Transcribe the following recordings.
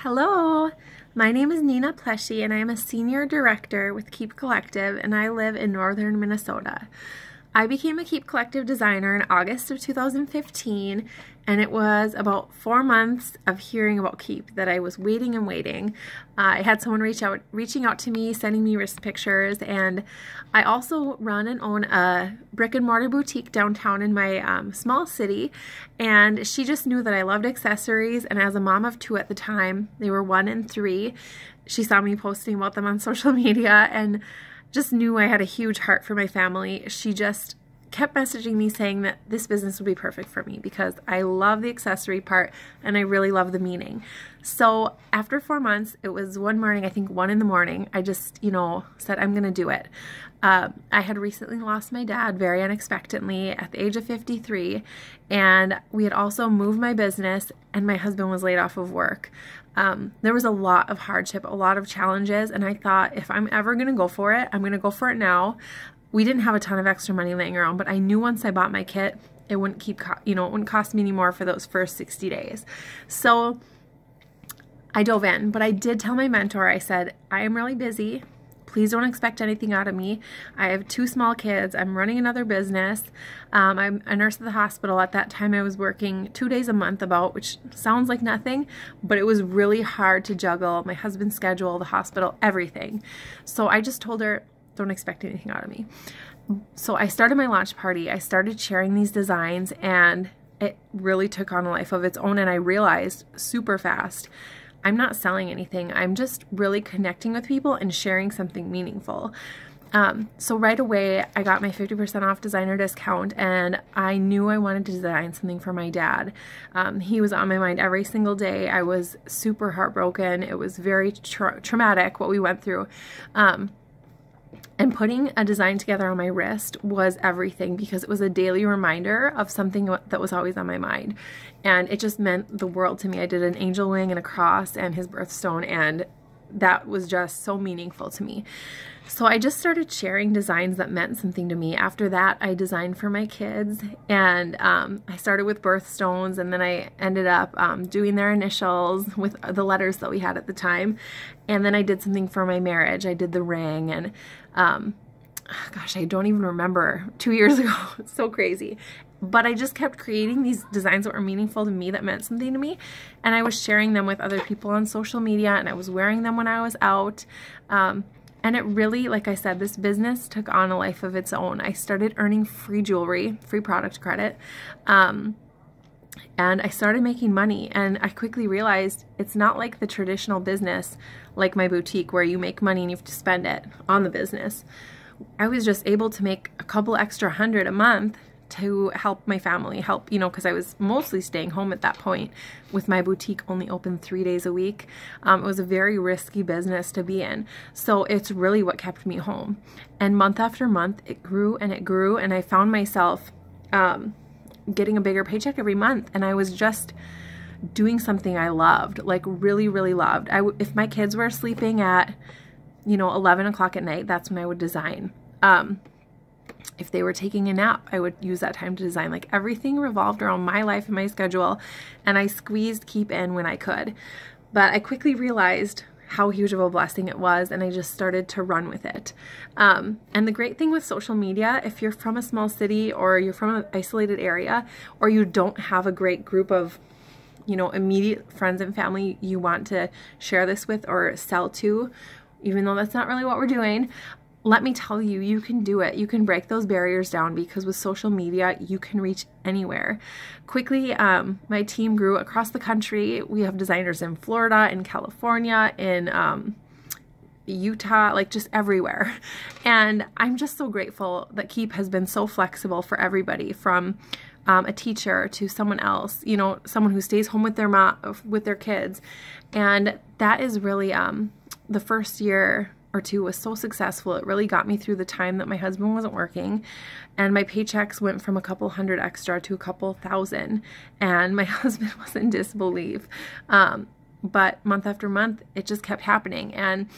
Hello, my name is Nina Pleshe and I am a senior director with Keep Collective and I live in northern Minnesota. I became a Keep Collective designer in August of 2015 and it was about 4 months of hearing about Keep that I was waiting and waiting. I had someone reaching out to me, sending me wrist pictures, and I also run and own a brick and mortar boutique downtown in my small city, and she just knew that I loved accessories, and as a mom of 2 at the time, they were 1 and 3, she saw me posting about them on social media and just knew I had a huge heart for my family. She just kept messaging me saying that this business would be perfect for me because I love the accessory part and I really love the meaning. So after 4 months, it was one morning, I think 1 in the morning, I just, said I'm gonna do it. I had recently lost my dad very unexpectedly at the age of 53, and we had also moved my business and my husband was laid off of work. There was a lot of hardship, a lot of challenges, and I thought if I'm ever gonna go for it, I'm gonna go for it now. We didn't have a ton of extra money laying around, but I knew once I bought my kit, it wouldn't it wouldn't cost me any more for those first 60 days. So I dove in, but I did tell my mentor, I said, I am really busy. Please don't expect anything out of me. I have 2 small kids. I'm running another business. I'm a nurse at the hospital. At that time, I was working 2 days a month which sounds like nothing, but it was really hard to juggle my husband's schedule, the hospital, everything. So I just told her, don't expect anything out of me. So I started my launch party. I started sharing these designs and it really took on a life of its own, and I realized super fast, I'm not selling anything. I'm just really connecting with people and sharing something meaningful. So right away, I got my 50% off designer discount, and I knew I wanted to design something for my dad. He was on my mind every single day. I was super heartbroken. It was very traumatic what we went through. And putting a design together on my wrist was everything because it was a daily reminder of something that was always on my mind. And it just meant the world to me. I did an angel wing and a cross and his birthstone, and that was just so meaningful to me. So I just started sharing designs that meant something to me. After that, I designed for my kids, and I started with birthstones, and then I ended up doing their initials with the letters that we had at the time. And then I did something for my marriage. I did the ring, and gosh, I don't even remember, 2 years ago. It's so crazy. But I just kept creating these designs that were meaningful to me, that meant something to me, and I was sharing them with other people on social media, and I was wearing them when I was out. And it really, like I said, this business took on a life of its own. I started earning free jewelry, free product credit, and I started making money. And I quickly realized it's not like the traditional business, like my boutique, where you make money and you have to spend it on the business. I was just able to make a couple extra $100 a month to help my family, because I was mostly staying home at that point with my boutique only open 3 days a week. It was a very risky business to be in. So it's really what kept me home. And month after month, it grew and it grew, and I found myself getting a bigger paycheck every month, and I was just doing something I loved, like really, really loved. If my kids were sleeping at, 11 o'clock at night, that's when I would design. If they were taking a nap, I would use that time to design. Like, everything revolved around my life and my schedule, and I squeezed Keep in when I could. But I quickly realized how huge of a blessing it was, and I just started to run with it. And the great thing with social media, if you're from a small city or you're from an isolated area, or you don't have a great group of immediate friends and family you want to share this with or sell to, even though that's not really what we're doing, let me tell you, you can do it. You can break those barriers down, because with social media, you can reach anywhere. Quickly, my team grew across the country. We have designers in Florida, in California, in Utah, like just everywhere. And I'm just so grateful that Keep has been so flexible for everybody, from a teacher to someone else, someone who stays home with their mom, with their kids. And that is really, the first year or 2 was so successful. It really got me through the time that my husband wasn't working, and my paychecks went from a couple $100 extra to a couple $1,000, and my husband was in disbelief. But month after month, it just kept happening. And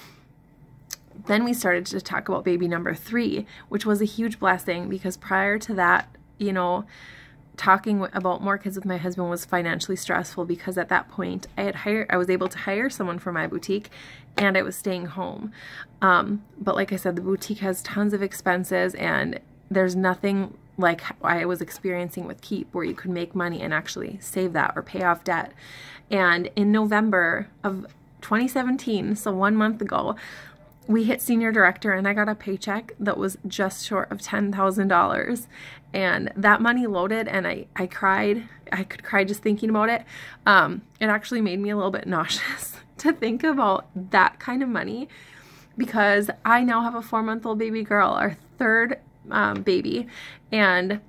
then we started to talk about baby number 3, which was a huge blessing, because prior to that, talking about more kids with my husband was financially stressful because at that point I was able to hire someone for my boutique and I was staying home. But like I said, the boutique has tons of expenses and there's nothing like I was experiencing with Keep where you could make money and actually save that or pay off debt. And in November of 2017, so 1 month ago, we hit senior director and I got a paycheck that was just short of $10,000. And that money loaded and I cried. I could cry just thinking about it. It actually made me a little bit nauseous to think about that kind of money because I now have a 4-month-old baby girl, our third baby, and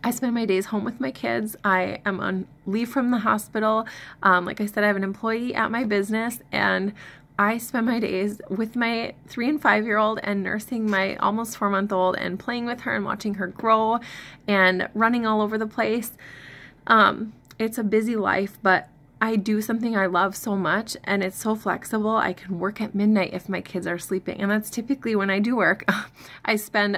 I spend my days home with my kids. I am on leave from the hospital. Like I said, I have an employee at my business and I spend my days with my 3 and 5-year-old and nursing my almost 4-month-old and playing with her and watching her grow and running all over the place. It's a busy life, but I do something I love so much and it's so flexible. I can work at midnight if my kids are sleeping, and that's typically when I do work. I spend,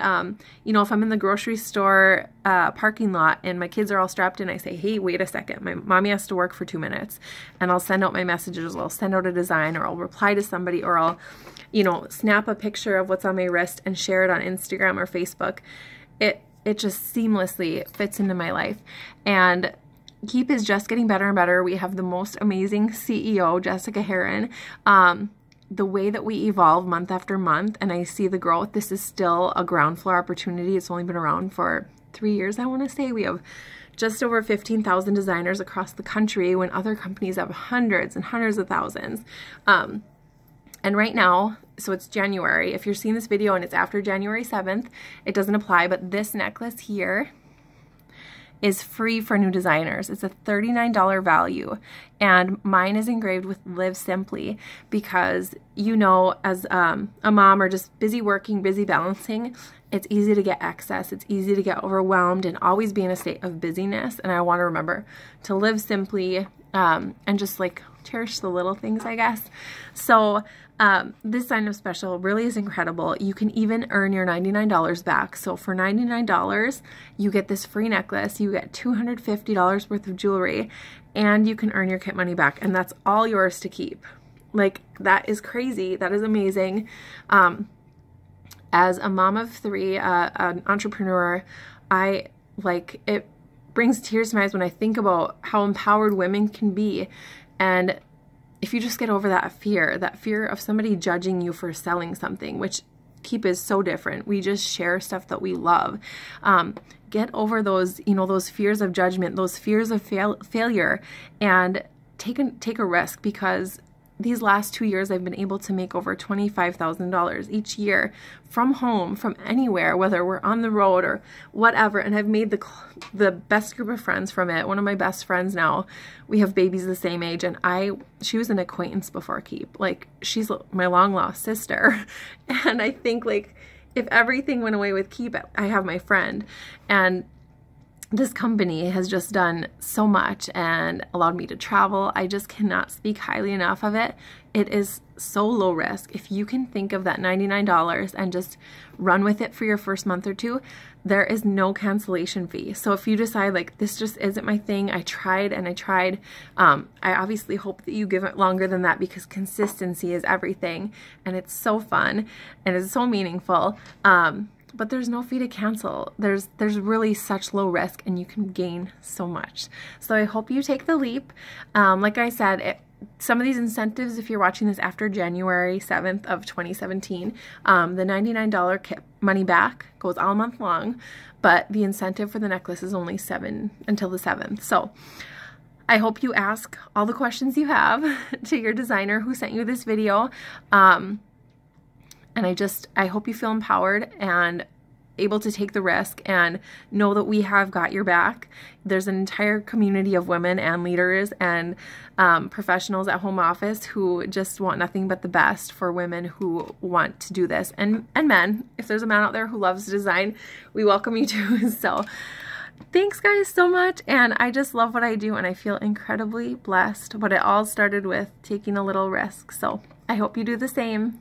you know, if I'm in the grocery store parking lot and my kids are all strapped in, I say, hey, wait a second, my mommy has to work for 2 minutes, and I'll send out my messages, I'll send out a design, or I'll reply to somebody, or I'll, you know, snap a picture of what's on my wrist and share it on Instagram or Facebook. It just seamlessly fits into my life. And Keep is just getting better and better. We have the most amazing CEO, Jessica Heron. The way that we evolve month after month, and I see the growth, this is still a ground floor opportunity. It's only been around for 3 years, I want to say. We have just over 15,000 designers across the country when other companies have hundreds and hundreds of thousands. And right now, so it's January. If you're seeing this video and it's after January 7th, it doesn't apply, but this necklace here is free for new designers. It's a $39 value, and mine is engraved with Live Simply because, you know, as a mom or just busy working, busy balancing, it's easy to get excess. It's easy to get overwhelmed and always be in a state of busyness. And I want to remember to live simply and just like cherish the little things, I guess. So this sign up special really is incredible. You can even earn your $99 back. So for $99, you get this free necklace, you get $250 worth of jewelry, and you can earn your kit money back. And that's all yours to keep. Like, that is crazy. That is amazing. As a mom of 3, an entrepreneur, it brings tears to my eyes when I think about how empowered women can be. And if you just get over that fear of somebody judging you for selling something, which Keep is so different. We just share stuff that we love. Get over those, you know, those fears of judgment, those fears of failure, and take a risk, because these last 2 years I've been able to make over $25,000 each year from home, from anywhere, whether we're on the road or whatever. And I've made the best group of friends from it. One of my best friends now, we have babies the same age, and she was an acquaintance before Keep. Like, she's my long lost sister. And I think, like, if everything went away with Keep, I have my friend. And this company has just done so much and allowed me to travel. I just cannot speak highly enough of it. It is so low risk. If you can think of that $99 and just run with it for your first month or two, there is no cancellation fee. So if you decide, like, this just isn't my thing, I tried and I tried, I obviously hope that you give it longer than that, because consistency is everything, and it's so fun and it's so meaningful. But there's no fee to cancel. There's really such low risk, and you can gain so much. So I hope you take the leap. Like I said, some of these incentives, if you're watching this after January 7th of 2017, the $99 kit money back goes all month long, but the incentive for the necklace is only until the 7th. So I hope you ask all the questions you have to your designer who sent you this video. And I hope you feel empowered and able to take the risk and know that we have got your back. There's an entire community of women and leaders and professionals at home office who just want nothing but the best for women who want to do this. And men, if there's a man out there who loves design, we welcome you too. So thanks guys so much. And I just love what I do, and I feel incredibly blessed. But it all started with taking a little risk. So I hope you do the same.